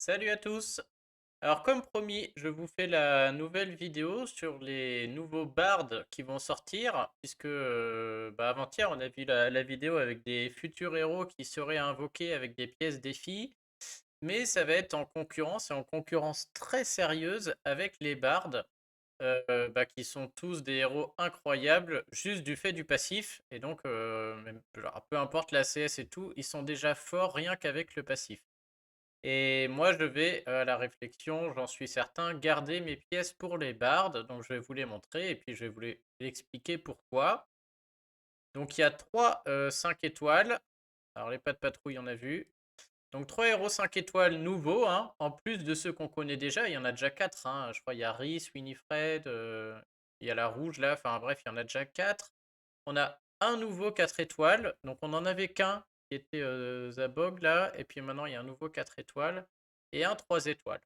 Salut à tous! Alors comme promis, je vous fais la nouvelle vidéo sur les nouveaux bards qui vont sortir, puisque avant-hier on a vu la vidéo avec des futurs héros qui seraient invoqués avec des pièces défis, mais ça va être en concurrence et en concurrence très sérieuse avec les bards, qui sont tous des héros incroyables juste du fait du passif, et donc peu importe la CS et tout, ils sont déjà forts rien qu'avec le passif. Et moi, je vais, à la réflexion, j'en suis certain, garder mes pièces pour les bardes. Donc, je vais vous les montrer et puis je vais vous expliquer pourquoi. Donc, il y a trois 5 étoiles. Alors, les pas de patrouille, on a vu. Donc, trois héros 5 étoiles nouveaux, hein, en plus de ceux qu'on connaît déjà. Il y en a déjà 4. Hein. Je crois il y a Rhys, Winifred, il y a la rouge là. Enfin, bref, il y en a déjà 4. On a un nouveau 4 étoiles. Donc, on n'en avait qu'un qui était Zabog là. Et puis maintenant, il y a un nouveau 4 étoiles et un 3 étoiles.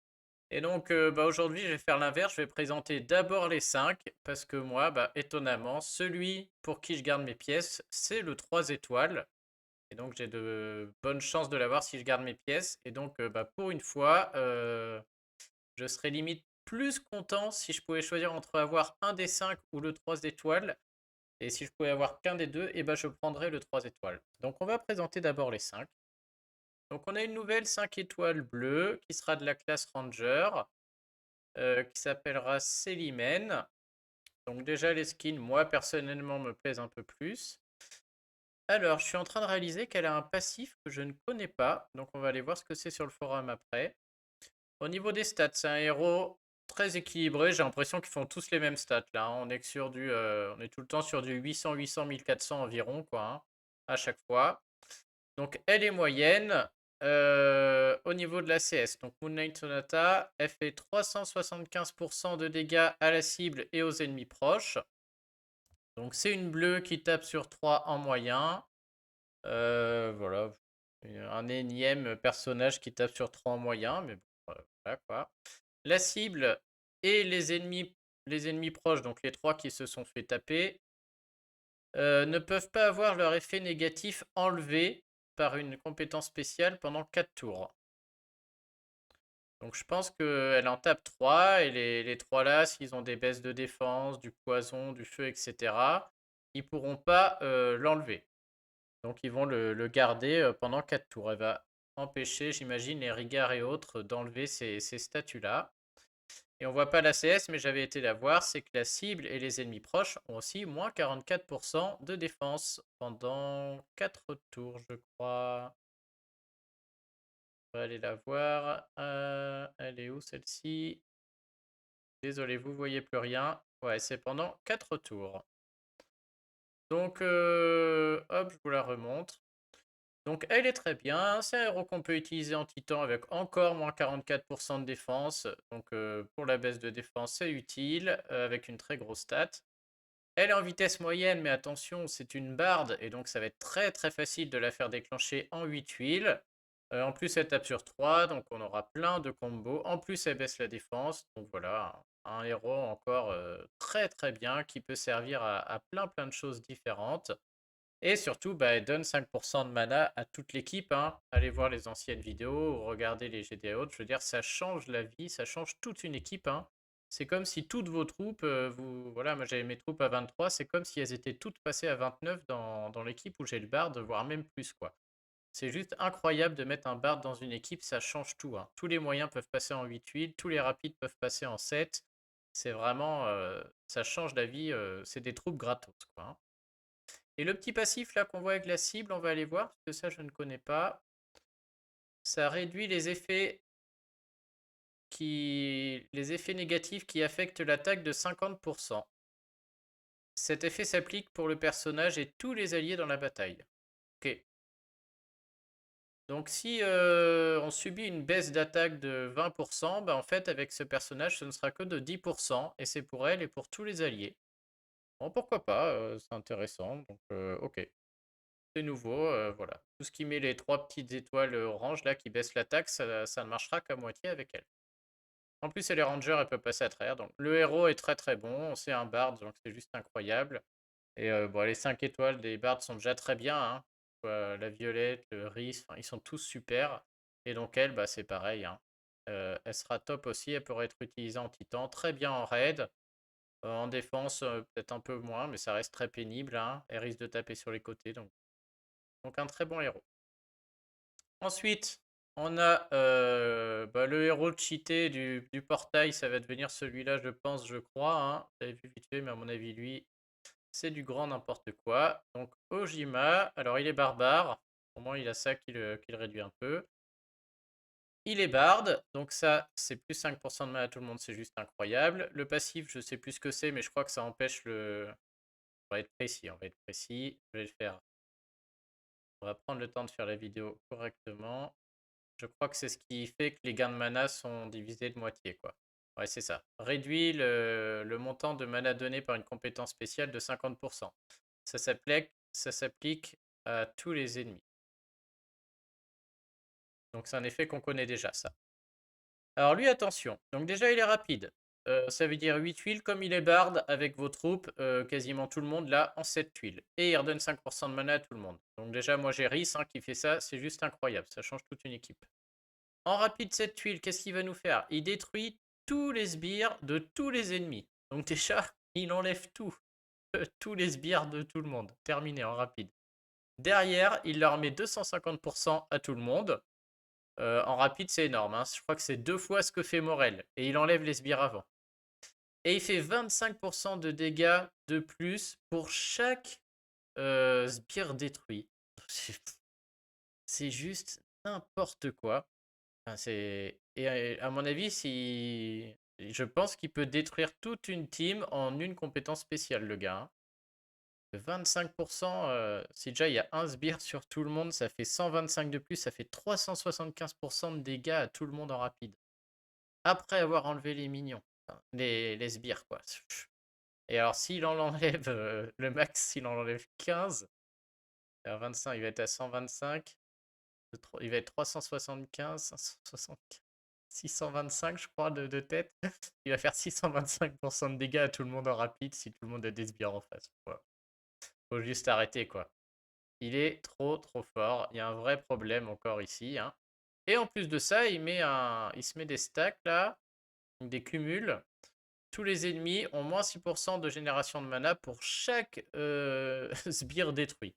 Et donc aujourd'hui, je vais faire l'inverse. Je vais présenter d'abord les 5 parce que moi, étonnamment, celui pour qui je garde mes pièces, c'est le 3 étoiles. Et donc j'ai de bonnes chances de l'avoir si je garde mes pièces. Et donc pour une fois, je serais limite plus content si je pouvais choisir entre avoir un des 5 ou le 3 étoiles. Et si je pouvais avoir qu'un des deux, et je prendrais le 3 étoiles. Donc on va présenter d'abord les 5. Donc on a une nouvelle 5 étoiles bleue qui sera de la classe Ranger, qui s'appellera Célimène. Donc déjà les skins, moi personnellement, me plaisent un peu plus. Alors, je suis en train de réaliser qu'elle a un passif que je ne connais pas, donc on va aller voir ce que c'est sur le forum après. Au niveau des stats, c'est un héros très équilibré, j'ai l'impression qu'ils font tous les mêmes stats là, hein. On est on est tout le temps sur du 800, 800, 1400 environ, quoi, hein, à chaque fois. Donc elle est moyenne. Au niveau de la CS, donc Moonlight Sonata, elle fait 375% de dégâts à la cible et aux ennemis proches. Donc c'est une bleue qui tape sur 3 en moyen. Voilà, un énième personnage qui tape sur 3 en moyen, mais bon, voilà quoi. La cible et les ennemis proches, donc les 3 qui se sont fait taper, ne peuvent pas avoir leur effet négatif enlevé par une compétence spéciale pendant 4 tours. Donc je pense qu'elle en tape 3 et les 3 là, s'ils ont des baisses de défense, du poison, du feu, etc., ils pourront pas l'enlever. Donc ils vont le garder pendant 4 tours. Elle va empêcher, j'imagine, les Rigard et autres d'enlever ces statuts-là. Et on voit pas la CS, mais j'avais été la voir, c'est que la cible et les ennemis proches ont aussi moins 44% de défense pendant 4 tours, je crois. On va aller la voir. Elle est où celle-ci? Désolé, vous voyez plus rien. Ouais, c'est pendant 4 tours. Donc, hop, je vous la remonte. Donc elle est très bien, c'est un héros qu'on peut utiliser en titan avec encore moins 44% de défense. Donc pour la baisse de défense, c'est utile, avec une très grosse stat. Elle est en vitesse moyenne, mais attention, c'est une barde, et donc ça va être très très facile de la faire déclencher en 8 huiles. En plus, elle tape sur 3, donc on aura plein de combos. En plus, elle baisse la défense, donc voilà, un héros encore très très bien qui peut servir à plein plein de choses différentes. Et surtout, elle donne 5% de mana à toute l'équipe, hein. Allez voir les anciennes vidéos, ou regardez les GD autres. Je veux dire, ça change la vie, ça change toute une équipe, hein. C'est comme si toutes vos troupes, voilà, moi j'avais mes troupes à 23, c'est comme si elles étaient toutes passées à 29 dans l'équipe où j'ai le bard, voire même plus, quoi. C'est juste incroyable de mettre un bard dans une équipe, ça change tout, hein. Tous les moyens peuvent passer en 8 huiles, tous les rapides peuvent passer en 7. C'est vraiment, ça change la vie, c'est des troupes gratos, quoi, hein. Et le petit passif là qu'on voit avec la cible, on va aller voir, parce que ça je ne connais pas. Ça réduit les effets négatifs qui affectent l'attaque de 50%. Cet effet s'applique pour le personnage et tous les alliés dans la bataille. Ok. Donc si on subit une baisse d'attaque de 20%, en fait avec ce personnage ce ne sera que de 10%, et c'est pour elle et pour tous les alliés. Bon, pourquoi pas, c'est intéressant, donc ok. C'est nouveau, voilà. Tout ce qui met les trois petites étoiles orange là qui baissent l'attaque, ça ne marchera qu'à moitié avec elle. En plus, elle est ranger, elle peut passer à travers. Donc le héros est très très bon. C'est un bard, donc c'est juste incroyable. Et bon, les 5 étoiles des bards sont déjà très bien, hein. La violette, le Rhys, ils sont tous super. Et donc elle, c'est pareil, hein. elle sera top aussi. Elle pourrait être utilisée en titan, très bien en raid. En défense, peut-être un peu moins, mais ça reste très pénible, hein. Elle risque de taper sur les côtés, donc un très bon héros. Ensuite, on a le héros cheaté du portail, ça va devenir celui-là, je pense, je crois, hein. J'avais vu vite fait, mais à mon avis, lui, c'est du grand n'importe quoi. Donc, Ojima, alors il est barbare, au moins il a ça qui le réduit un peu. Il est barde, donc ça, c'est plus 5% de mal à tout le monde, c'est juste incroyable. Le passif, je sais plus ce que c'est, mais je crois que ça empêche le... On va être précis, on va être précis. Je vais le faire. On va prendre le temps de faire la vidéo correctement. Je crois que c'est ce qui fait que les gains de mana sont divisés de moitié, quoi. Ouais, c'est ça. Réduit le montant de mana donné par une compétence spéciale de 50%. Ça s'applique à tous les ennemis. Donc c'est un effet qu'on connaît déjà, ça. Alors lui, attention. Donc déjà, il est rapide. Ça veut dire 8 tuiles, comme il est barde avec vos troupes, quasiment tout le monde là en 7 tuiles. Et il redonne 5% de mana à tout le monde. Donc déjà, moi j'ai Rhys hein, qui fait ça, c'est juste incroyable, ça change toute une équipe. En rapide 7 tuiles, qu'est-ce qu'il va nous faire? Il détruit tous les sbires de tous les ennemis. Donc déjà, il enlève tout. Tous les sbires de tout le monde. Terminé en rapide. Derrière, il leur met 250% à tout le monde. En rapide, c'est énorme. Hein. Je crois que c'est 2 fois ce que fait Morel. Et il enlève les sbires avant. Et il fait 25% de dégâts de plus pour chaque sbire détruit. C'est juste n'importe quoi. Enfin, et à mon avis, si... je pense qu'il peut détruire toute une team en une compétence spéciale, le gars. Hein. 25%, si déjà il y a un sbire sur tout le monde, ça fait 125 de plus, ça fait 375% de dégâts à tout le monde en rapide. Après avoir enlevé les minions, enfin, les sbires, quoi. Et alors, s'il en enlève le max, s'il en enlève 15, à 25, il va être à 125. Il va être 375, 575, 625, je crois, de tête. Il va faire 625% de dégâts à tout le monde en rapide si tout le monde a des sbires en face. Voilà. Faut juste arrêter, quoi. Il est trop, trop fort. Il y a un vrai problème encore ici. Hein. Et en plus de ça, il se met des stacks, là, des cumuls. Tous les ennemis ont moins 6% de génération de mana pour chaque sbire détruit.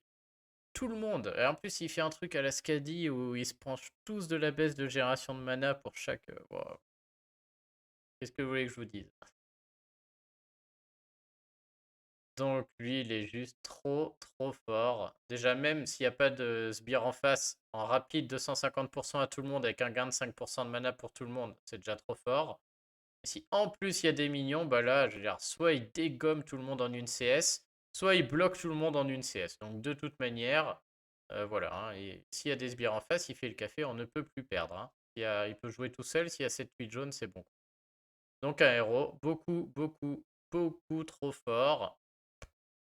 Tout le monde. Et en plus, il fait un truc à la Skadi où ils se penchent tous de la baisse de génération de mana pour chaque... Wow. Qu'est-ce que vous voulez que je vous dise? Donc lui, il est juste trop, trop fort. Déjà, même s'il n'y a pas de sbire en face, en rapide, 250% à tout le monde avec un gain de 5% de mana pour tout le monde, c'est déjà trop fort. Et si en plus il y a des minions, bah là, je veux dire, soit il dégomme tout le monde en une CS, soit il bloque tout le monde en une CS. Donc de toute manière, voilà. Hein, et s'il y a des sbires en face, il fait le café, on ne peut plus perdre. Hein. Il peut jouer tout seul, s'il y a cette tuile jaune, c'est bon. Donc un héros beaucoup, beaucoup, beaucoup trop fort.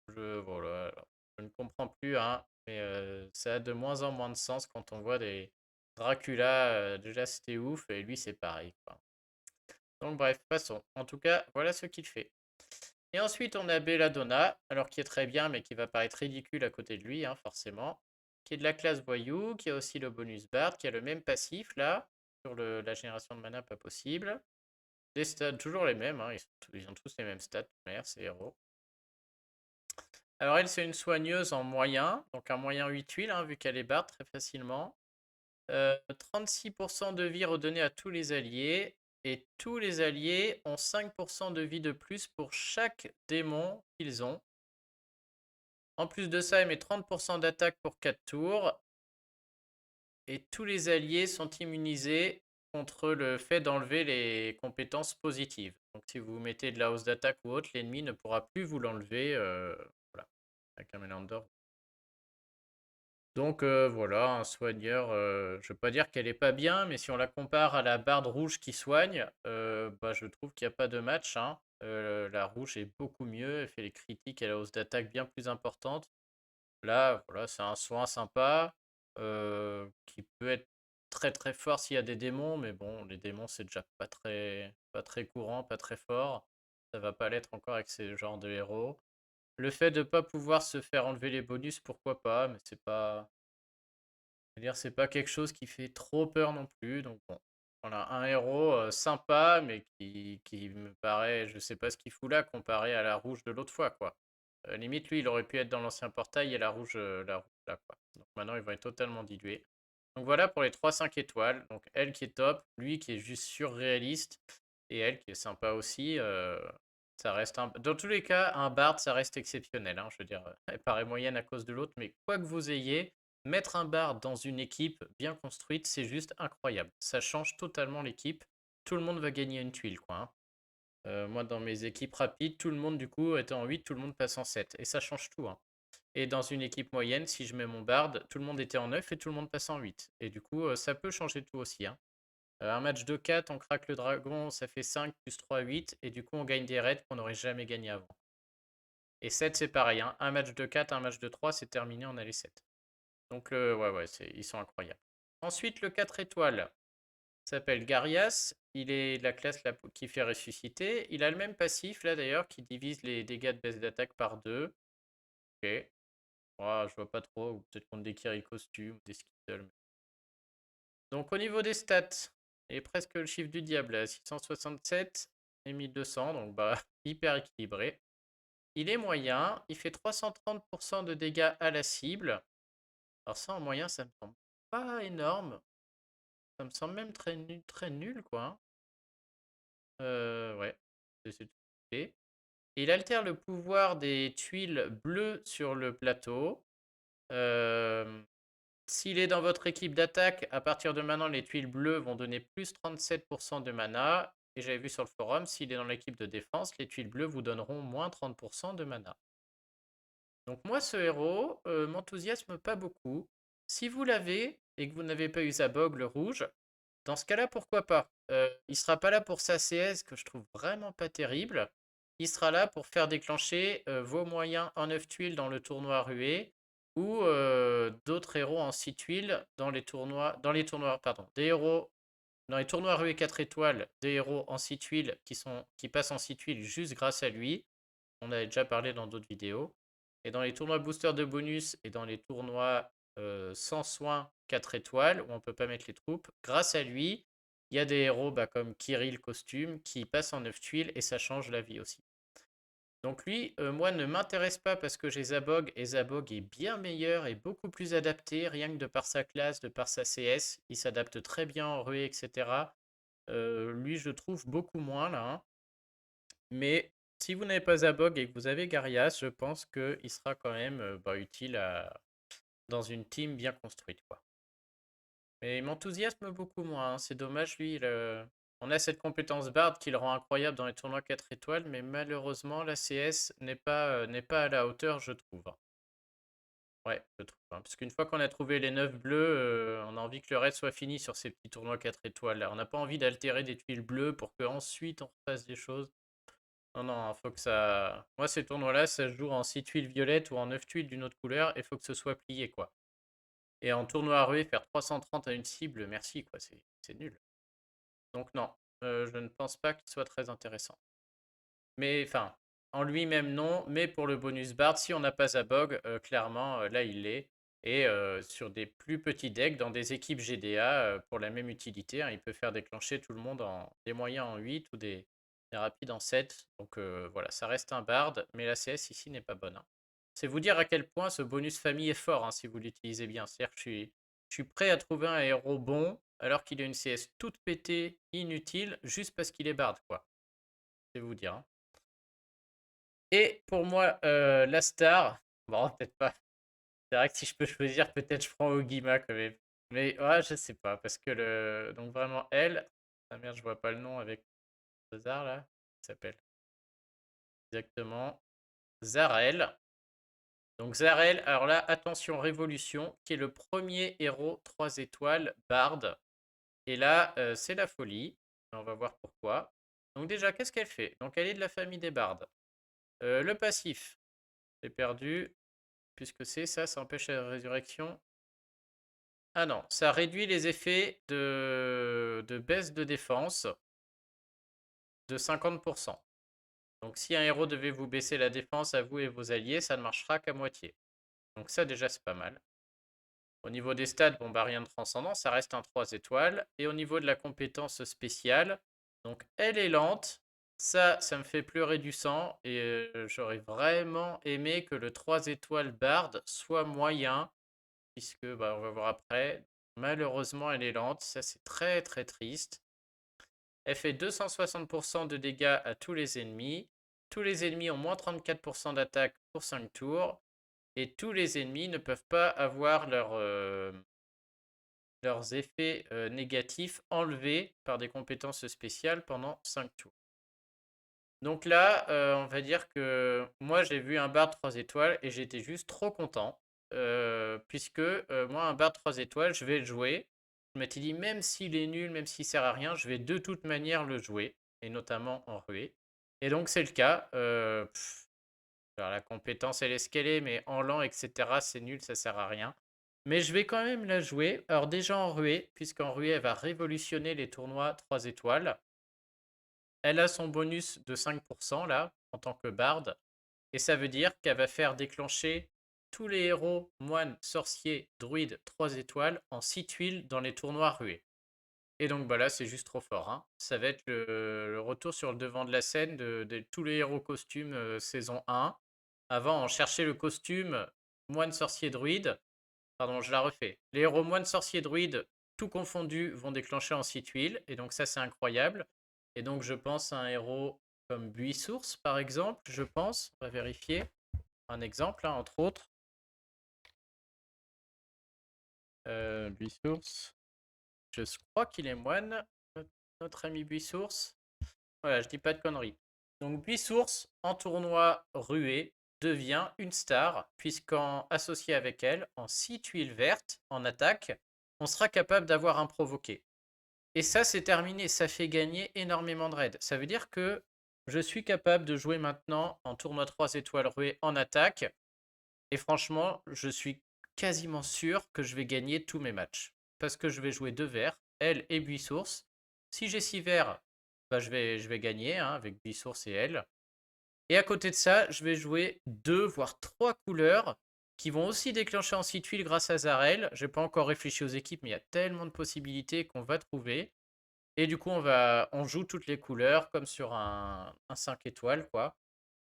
Voilà, je ne comprends plus, hein, mais ça a de moins en moins de sens quand on voit des Dracula, déjà c'était ouf, et lui c'est pareil, quoi. Donc bref, passons. En tout cas, voilà ce qu'il fait. Et ensuite, on a Belladonna, alors qui est très bien, mais qui va paraître ridicule à côté de lui, hein, forcément. Qui est de la classe voyou, qui a aussi le bonus Bard, qui a le même passif, là, sur la génération de mana, pas possible. Des stats, toujours les mêmes, hein, ils ont tous les mêmes stats, merde, ces héros. Alors elle, c'est une soigneuse en moyen, donc un moyen 8 tuiles, hein, vu qu'elle est Bard très facilement. 36% de vie redonnée à tous les alliés. Et tous les alliés ont 5% de vie de plus pour chaque démon qu'ils ont. En plus de ça, elle met 30% d'attaque pour 4 tours. Et tous les alliés sont immunisés contre le fait d'enlever les compétences positives. Donc si vous mettez de la hausse d'attaque ou autre, l'ennemi ne pourra plus vous l'enlever. Voilà, avec un Melander. Donc voilà, un soigneur, je ne veux pas dire qu'elle est pas bien, mais si on la compare à la barde rouge qui soigne, bah, je trouve qu'il n'y a pas de match. Hein. La rouge est beaucoup mieux, elle fait les critiques et la hausse d'attaque bien plus importante. Là, voilà, c'est un soin sympa, qui peut être très très fort s'il y a des démons, mais bon, les démons c'est déjà pas très courant, pas très fort. Ça va pas l'être encore avec ces genres de héros. Le fait de ne pas pouvoir se faire enlever les bonus, pourquoi pas, mais c'est pas... C'est-à-dire, c'est pas quelque chose qui fait trop peur non plus, donc bon. Voilà, un héros sympa, mais qui me paraît, je sais pas ce qu'il fout là, comparé à la rouge de l'autre fois, quoi. Limite, lui, il aurait pu être dans l'ancien portail et la rouge là, quoi. Donc maintenant, il va être totalement dilué. Donc voilà pour les 3-5 étoiles. Donc elle qui est top, lui qui est juste surréaliste, et elle qui est sympa aussi. Ça reste dans tous les cas, un Bard, ça reste exceptionnel, hein. Je veux dire, elle paraît moyenne à cause de l'autre, mais quoi que vous ayez, mettre un Bard dans une équipe bien construite, c'est juste incroyable. Ça change totalement l'équipe. Tout le monde va gagner une tuile, quoi, hein. Moi, dans mes équipes rapides, tout le monde, du coup, était en 8, tout le monde passe en 7. Et ça change tout, hein. Et dans une équipe moyenne, si je mets mon Bard, tout le monde était en 9 et tout le monde passe en 8. Et du coup, ça peut changer tout aussi, hein. Un match de 4, on craque le dragon, ça fait 5 plus 3, 8. Et du coup, on gagne des raids qu'on n'aurait jamais gagné avant. Et 7, c'est pareil, hein. Un match de 4, un match de 3, c'est terminé, on a les 7. Donc, ouais, ils sont incroyables. Ensuite, le 4 étoiles s'appelle Garias. Il est de la classe qui fait ressusciter. Il a le même passif, là d'ailleurs, qui divise les dégâts de baisse d'attaque par 2. Ok. Je vois pas trop. Ou peut-être contre des Kiri costumes, des Skittles. Donc, au niveau des stats, il est presque le chiffre du diable, 667 et 1200. Donc, bah, hyper équilibré. Il est moyen. Il fait 330% de dégâts à la cible. Alors, ça, en moyen, ça me semble pas énorme. Ça me semble même très nul, quoi, hein. Ouais, c'est tout. Et il altère le pouvoir des tuiles bleues sur le plateau. Euh, S'il est dans votre équipe d'attaque, à partir de maintenant, les tuiles bleues vont donner plus 37% de mana. Et j'avais vu sur le forum, s'il est dans l'équipe de défense, les tuiles bleues vous donneront moins 30% de mana. Donc moi, ce héros m'enthousiasme pas beaucoup. Si vous l'avez et que vous n'avez pas eu Zabog, le rouge, dans ce cas-là, pourquoi pas? Il sera pas là pour sa CS, que je trouve vraiment pas terrible. Il sera là pour faire déclencher vos moyens en 9 tuiles dans le tournoi rué, ou d'autres héros en 6 tuiles pardon, des héros dans les tournois rués 4 étoiles, des héros en 6 tuiles qui passent en 6 tuiles juste grâce à lui. On avait déjà parlé dans d'autres vidéos. Et dans les tournois booster de bonus et dans les tournois sans soin 4 étoiles, où on ne peut pas mettre les troupes, grâce à lui, il y a des héros comme Kirill costume qui passent en 9 tuiles et ça change la vie aussi. Donc lui, moi, ne m'intéresse pas parce que j'ai Zabog et Zabog est bien meilleur et beaucoup plus adapté, rien que de par sa classe, de par sa CS. Il s'adapte très bien en ruée, etc. Lui, je trouve beaucoup moins là, hein. Mais si vous n'avez pas Zabog et que vous avez Garias, je pense qu'il sera quand même utile dans une team bien construite, quoi. Mais il m'enthousiasme beaucoup moins, hein. C'est dommage, lui. On a cette compétence Bard qui le rend incroyable dans les tournois 4 étoiles, mais malheureusement, la CS n'est pas à la hauteur, je trouve, hein. Ouais, je trouve, hein. Parce qu'une fois qu'on a trouvé les 9 bleus, on a envie que le raid soit fini sur ces petits tournois 4 étoiles là. On n'a pas envie d'altérer des tuiles bleues pour qu'ensuite on refasse des choses. Non, non, faut que ça. Moi, ces tournois-là, ça se joue en 6 tuiles violettes ou en 9 tuiles d'une autre couleur, et faut que ce soit plié, quoi. Et en tournoi à ruée, faire 330 à une cible, merci, quoi, c'est nul. Donc, non, je ne pense pas qu'il soit très intéressant. Mais, enfin, en lui-même, non, mais pour le bonus Bard, si on n'a pas Zabog, clairement, là, il l'est. Et sur des plus petits decks, dans des équipes GDA, pour la même utilité, hein, il peut faire déclencher tout le monde en des moyens en 8 ou des rapides en 7. Donc voilà, ça reste un Bard, mais la CS ici n'est pas bonne, hein. C'est vous dire à quel point ce bonus famille est fort, hein, si vous l'utilisez bien. C'est-à-dire que je suis prêt à trouver un héros bon alors qu'il a une CS toute pétée, inutile, juste parce qu'il est Bard, quoi. C'est vous dire, hein. Et pour moi, la star, bon, peut-être pas. C'est vrai que si je peux choisir, peut-être je prends Ogima quand même. Mais ouais, je sais pas, parce que le. Donc vraiment, elle. Ah merde, je vois pas le nom avec Zar là. Il s'appelle exactement Zarel. Donc Zarel, alors là, attention, Révolution, qui est le premier héros 3 étoiles, Bard. Et là, c'est la folie. On va voir pourquoi. Donc déjà, qu'est-ce qu'elle fait? Donc elle est de la famille des bardes. Le passif, j'ai perdu. Puisque c'est ça, ça empêche la résurrection. Ah non, ça réduit les effets de baisse de défense de 50%. Donc si un héros devait vous baisser la défense à vous et vos alliés, ça ne marchera qu'à moitié. Donc ça déjà c'est pas mal. Au niveau des stats, bon bah rien de transcendant, ça reste un 3 étoiles. Et au niveau de la compétence spéciale, donc elle est lente, ça me fait pleurer du sang. Et j'aurais vraiment aimé que le 3 étoiles Bard soit moyen, puisque bah, on va voir après. Malheureusement, elle est lente, ça c'est très très triste. Elle fait 260% de dégâts à tous les ennemis. Tous les ennemis ont moins 34% d'attaque pour 5 tours. Et tous les ennemis ne peuvent pas avoir leurs effets négatifs enlevés par des compétences spéciales pendant 5 tours. Donc là, on va dire que moi j'ai vu un bar 3 étoiles et j'étais juste trop content. Puisque moi, un bar 3 étoiles, je vais le jouer. Je m'étais dit, même s'il est nul, même s'il sert à rien, je vais de toute manière le jouer, et notamment en ruée. Et donc c'est le cas. Alors, la compétence elle est ce qu'elle est, mais en lent, etc., c'est nul, ça sert à rien. Mais je vais quand même la jouer. Alors déjà en ruée, puisqu'en ruée, elle va révolutionner les tournois 3 étoiles. Elle a son bonus de 5% là, en tant que barde. Et ça veut dire qu'elle va faire déclencher tous les héros, moines, sorciers, druides 3 étoiles en 6 tuiles dans les tournois rués. Et donc bah là, c'est juste trop fort, hein. Ça va être le retour sur le devant de la scène de tous les héros costumes saison 1. Avant, on cherchait le costume moine, sorcier, druide. Pardon, je la refais. Les héros moine, sorcier, druide, tout confondu, vont déclencher en 6 tuiles. Et donc ça, c'est incroyable. Et donc je pense à un héros comme Buis-Source, par exemple. Je pense, on va vérifier. Un exemple, hein, entre autres. Buis-Source. Je crois qu'il est moine, notre ami Buis-Source. Voilà, je dis pas de conneries. Donc Buis-Source, en tournoi rué, devient une star, puisqu'en associé avec elle, en 6 tuiles vertes, en attaque, on sera capable d'avoir un provoqué. Et ça, c'est terminé, ça fait gagner énormément de raids. Ça veut dire que je suis capable de jouer maintenant en tournoi 3 étoiles rué en attaque, et franchement, je suis quasiment sûr que je vais gagner tous mes matchs. Parce que je vais jouer 2 verts, elle et Buis-Source. Si j'ai 6 verts, bah je vais gagner hein, avec Buis-Source et elle. Et à côté de ça, je vais jouer 2 voire 3 couleurs qui vont aussi déclencher en 6 tuiles grâce à Zarel. Je n'ai pas encore réfléchi aux équipes, mais il y a tellement de possibilités qu'on va trouver. Et du coup, on joue toutes les couleurs comme sur un 5 étoiles, quoi.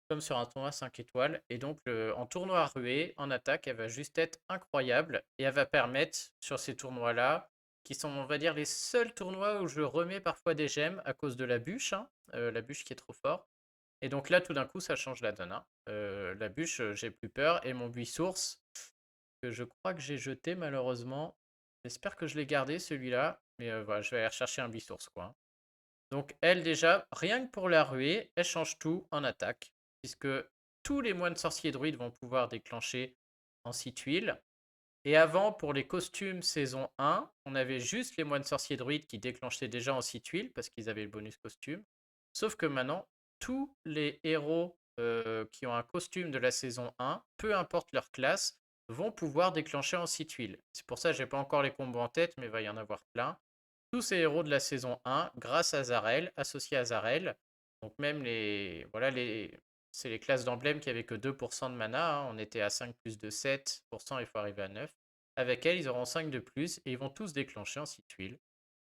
Comme sur un tournoi 5 étoiles. Et donc, en tournoi rué, en attaque, elle va juste être incroyable. Et elle va permettre, sur ces tournois-là, qui sont, on va dire, les seuls tournois où je remets parfois des gemmes à cause de la bûche, hein, la bûche qui est trop fort. Et donc là, tout d'un coup, ça change la donne, hein. La bûche, j'ai plus peur. Et mon buis source, que je crois que j'ai jeté malheureusement. J'espère que je l'ai gardé celui-là. Mais voilà, je vais aller rechercher un buis source, quoi, hein. Donc elle déjà, rien que pour la ruée, elle change tout en attaque, puisque tous les moines sorciers druides vont pouvoir déclencher en 6 tuiles. Et avant, pour les costumes saison 1, on avait juste les moines sorciers druides qui déclenchaient déjà en 6 tuiles, parce qu'ils avaient le bonus costume. Sauf que maintenant, tous les héros qui ont un costume de la saison 1, peu importe leur classe, vont pouvoir déclencher en 6 tuiles. C'est pour ça que je n'ai pas encore les combos en tête, mais il va y en avoir plein. Tous ces héros de la saison 1, grâce à Zarel, associés à Zarel. Donc même les... Voilà, c'est les classes d'emblèmes qui avaient que 2% de mana, hein. On était à 5 plus de 7%, il faut arriver à 9. Avec elle, ils auront 5 de plus et ils vont tous déclencher en 6 tuiles.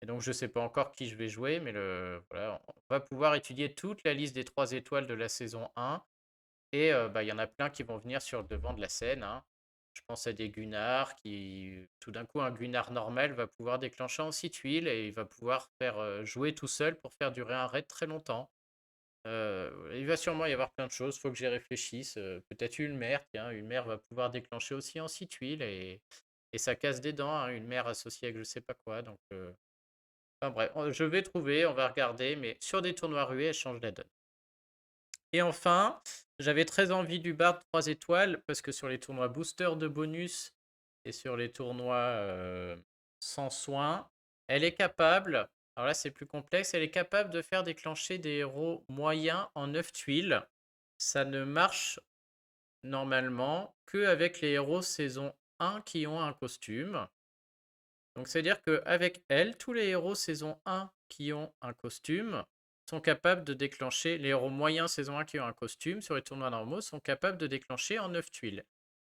Et donc je ne sais pas encore qui je vais jouer, mais voilà, on va pouvoir étudier toute la liste des 3 étoiles de la saison 1. Et bah, il y en a plein qui vont venir sur le devant de la scène, hein. Je pense à des Gunnar qui, tout d'un coup, un Gunnar normal va pouvoir déclencher en 6 tuiles et il va pouvoir faire jouer tout seul pour faire durer un raid très longtemps. Il va sûrement y avoir plein de choses, il faut que j'y réfléchisse. Peut-être une mère, tiens, une mère va pouvoir déclencher aussi en 6 tuiles et ça casse des dents, hein, une mère associée avec je sais pas quoi. Donc, enfin bref, je vais trouver, on va regarder, mais sur des tournois rués, elle change la donne. Et enfin, j'avais très envie du Bard 3 étoiles parce que sur les tournois booster de bonus et sur les tournois sans soin, elle est capable, alors là c'est plus complexe, elle est capable de faire déclencher des héros moyens en 9 tuiles. Ça ne marche normalement que avec les héros saison 1 qui ont un costume. Donc c'est-à-dire qu'avec elle, tous les héros saison 1 qui ont un costume sont capables de déclencher, les héros moyens saison 1 qui ont un costume sur les tournois normaux sont capables de déclencher en 9 tuiles.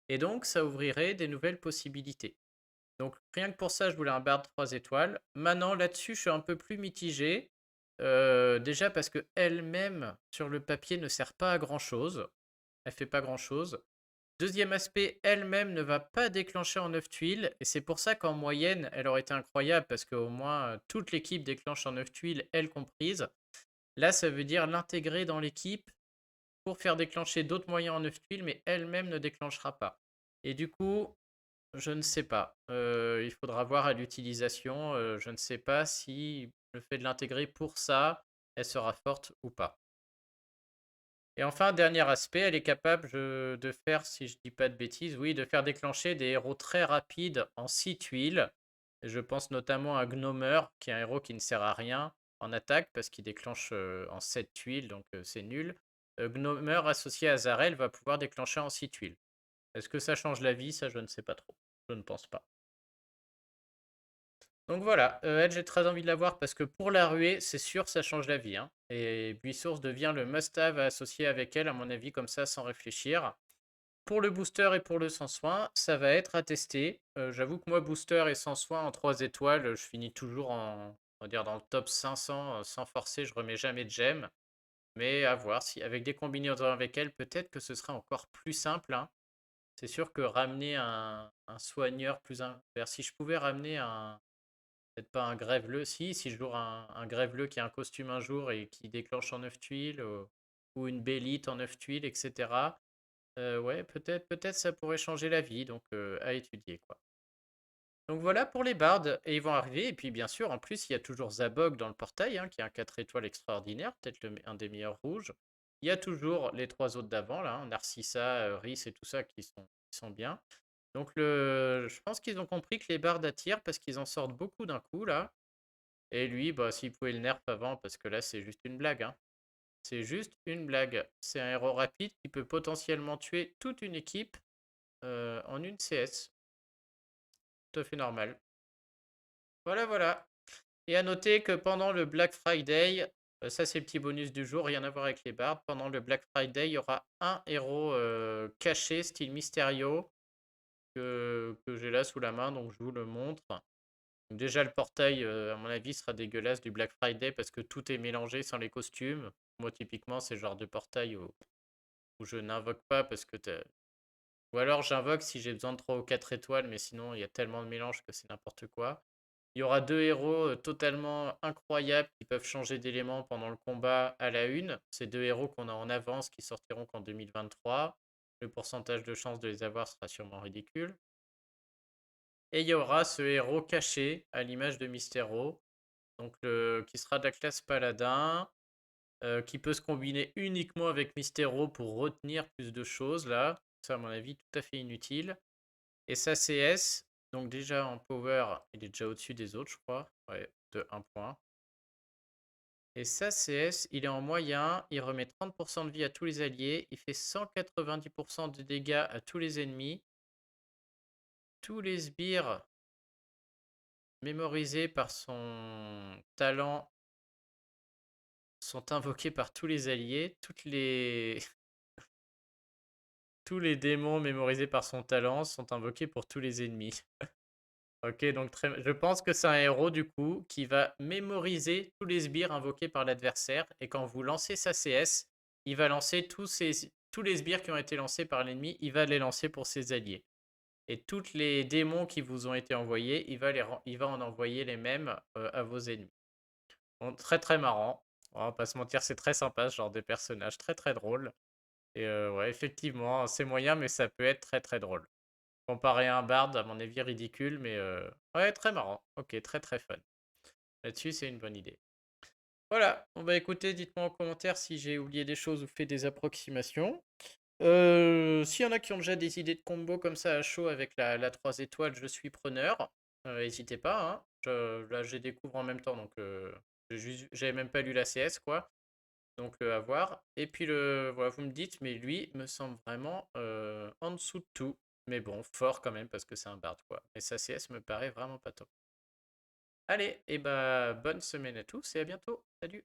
Et donc ça ouvrirait des nouvelles possibilités. Donc rien que pour ça, je voulais un bard 3 étoiles. Maintenant, là-dessus, je suis un peu plus mitigé. Déjà parce que elle-même, sur le papier, ne sert pas à grand-chose. Elle fait pas grand-chose. Deuxième aspect, elle-même ne va pas déclencher en 9 tuiles. Et c'est pour ça qu'en moyenne, elle aurait été incroyable parce qu'au moins, toute l'équipe déclenche en 9 tuiles, elle comprise. Là, ça veut dire l'intégrer dans l'équipe pour faire déclencher d'autres moyens en 9 tuiles, mais elle-même ne déclenchera pas. Et du coup, je ne sais pas. Il faudra voir à l'utilisation. Je ne sais pas si le fait de l'intégrer pour ça, elle sera forte ou pas. Et enfin, dernier aspect, elle est capable de faire, si je dis pas de bêtises, oui, de faire déclencher des héros très rapides en 6 tuiles. Je pense notamment à Gnomer, qui est un héros qui ne sert à rien en attaque parce qu'il déclenche en 7 tuiles, donc c'est nul. Gnomer associé à Zarel va pouvoir déclencher en 6 tuiles. Est-ce que ça change la vie? Ça, je ne sais pas trop. Je ne pense pas. Donc voilà, elle, j'ai très envie de la voir parce que pour la ruée, c'est sûr, ça change la vie, hein. Et Buisource devient le must-have à associer avec elle, à mon avis, comme ça, sans réfléchir. Pour le booster et pour le sans soin, ça va être à tester. J'avoue que moi, booster et sans soin en 3 étoiles, je finis toujours on va dire dans le top 500 sans forcer, je remets jamais de gemme. Mais à voir, si avec des combinaisons avec elle, peut-être que ce sera encore plus simple, hein. C'est sûr que ramener un soigneur plus un. Si je pouvais ramener un. Peut-être pas un grève-le, si je joue un grève-le qui a un costume un jour et qui déclenche en 9 tuiles, ou une bélite en 9 tuiles, etc. Ouais, peut-être ça pourrait changer la vie, donc à étudier, quoi. Donc voilà pour les bardes, et ils vont arriver, et puis bien sûr, en plus, il y a toujours Zabog dans le portail, hein, qui est un 4 étoiles extraordinaire, peut-être un des meilleurs rouges. Il y a toujours les 3 autres d'avant, là, hein, Narcissa, Rhys et tout ça, qui sont bien. Donc je pense qu'ils ont compris que les bardes attirent parce qu'ils en sortent beaucoup d'un coup, là. Et lui, bah, s'il pouvait le nerf avant, parce que là, c'est juste une blague, hein. C'est juste une blague. C'est un héros rapide qui peut potentiellement tuer toute une équipe en une CS. Tout à fait normal. Voilà, voilà. Et à noter que pendant le Black Friday, ça c'est le petit bonus du jour, rien à voir avec les bardes. Pendant le Black Friday, il y aura un héros caché, style Mysterio, que j'ai là sous la main, donc je vous le montre. Donc déjà, le portail, à mon avis, sera dégueulasse du Black Friday parce que tout est mélangé sans les costumes. Moi, typiquement, c'est le genre de portail où je n'invoque pas parce que ou alors j'invoque si j'ai besoin de 3 ou 4 étoiles, mais sinon, il y a tellement de mélange que c'est n'importe quoi. Il y aura deux héros totalement incroyables qui peuvent changer d'élément pendant le combat à la une. Ces deux héros qu'on a en avance qui sortiront qu'en 2023. Le pourcentage de chance de les avoir sera sûrement ridicule. Et il y aura ce héros caché à l'image de Mystero, donc qui sera de la classe paladin, qui peut se combiner uniquement avec Mystero pour retenir plus de choses là. Ça, à mon avis, tout à fait inutile. Et sa CS, donc déjà en power, il est déjà au-dessus des autres, je crois. Ouais, de 1 point. Et sa CS, il est en moyen, il remet 30% de vie à tous les alliés, il fait 190% de dégâts à tous les ennemis. Tous les sbires mémorisés par son talent sont invoqués par tous les alliés. Tous les démons mémorisés par son talent sont invoqués pour tous les ennemis. Ok, donc je pense que c'est un héros du coup qui va mémoriser tous les sbires invoqués par l'adversaire et quand vous lancez sa CS, il va lancer tous les sbires qui ont été lancés par l'ennemi, il va les lancer pour ses alliés. Et tous les démons qui vous ont été envoyés, il va en envoyer les mêmes à vos ennemis. Bon, très très marrant. On va pas se mentir, c'est très sympa ce genre de personnage, très très drôle. Et ouais, effectivement, c'est moyen, mais ça peut être très très drôle. Comparé à un bard, à mon avis, ridicule, mais ouais, très marrant. Ok, très très fun. Là-dessus, c'est une bonne idée. Voilà, on va écouter, dites-moi en commentaire si j'ai oublié des choses ou fait des approximations. S'il y en a qui ont déjà des idées de combo comme ça à chaud avec la 3 étoiles, je suis preneur. N'hésitez pas, hein. Là, je les découvre en même temps, donc j'avais même pas lu la CS, quoi. Donc à voir. Et puis voilà, vous me dites, mais lui me semble vraiment en dessous de tout. Mais bon, fort quand même parce que c'est un bard, quoi. Et sa CS me paraît vraiment pas top. Allez, et bah bonne semaine à tous et à bientôt. Salut!